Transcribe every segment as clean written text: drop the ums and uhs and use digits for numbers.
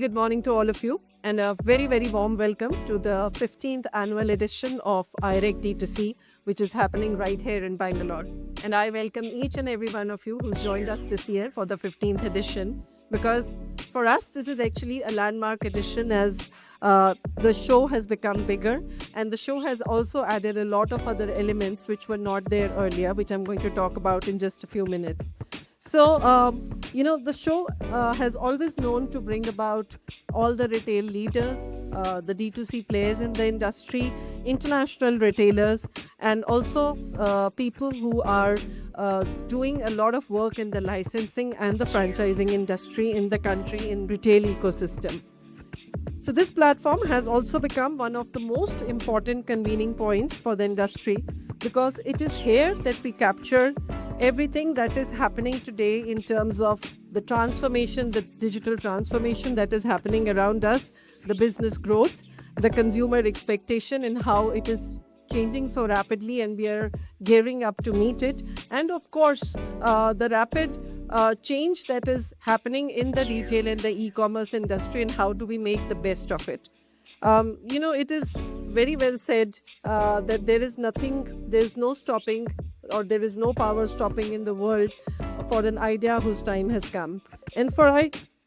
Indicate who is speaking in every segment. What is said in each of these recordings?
Speaker 1: good morning to all of you, and a very, very warm welcome to the 15th annual edition of IREC D2C, which is happening right here in Bangalore. And I welcome each and every one of you who's joined us this year for the 15th edition, because for us, this is actually a landmark edition as the show has become bigger, and the show has also added a lot of other elements which were not there earlier, which I'm going to talk about in just a few minutes. So, the show has always known to bring about all the retail leaders, the D2C players in the industry, international retailers, and also people who are doing a lot of work in the licensing and the franchising industry in the country in retail ecosystem. So this platform has also become one of the most important convening points for the industry, because it is here that we capture everything that is happening today in terms of the transformation, the digital transformation that is happening around us, the business growth, the consumer expectation and how it is changing so rapidly and we are gearing up to meet it. And of course, the rapid change that is happening in the retail and the e-commerce industry, and how do we make the best of it. It is very well said that there's no stopping, or there is no power stopping in the world for an idea whose time has come. And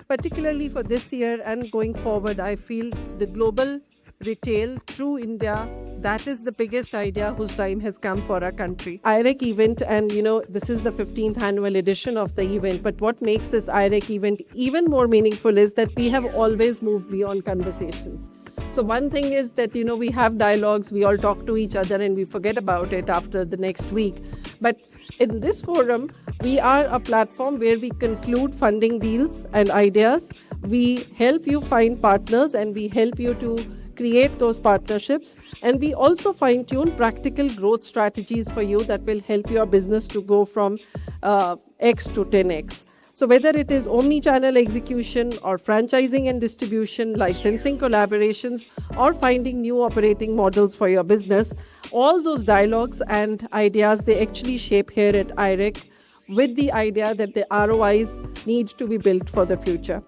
Speaker 1: particularly for this year and going forward, I feel the global retail through India, that is the biggest idea whose time has come for our country. IREC event, and this is the 15th annual edition of the event, but what makes this IREC event even more meaningful is that we have always moved beyond conversations. So one thing is that, we have dialogues, we all talk to each other and we forget about it after the next week. But in this forum, we are a platform where we conclude funding deals and ideas. We help you find partners and we help you to create those partnerships. And we also fine-tune practical growth strategies for you that will help your business to go from X to 10X. So whether it is omni-channel execution or franchising and distribution, licensing collaborations, or finding new operating models for your business, all those dialogues and ideas, they actually shape here at IREC with the idea that the ROIs need to be built for the future.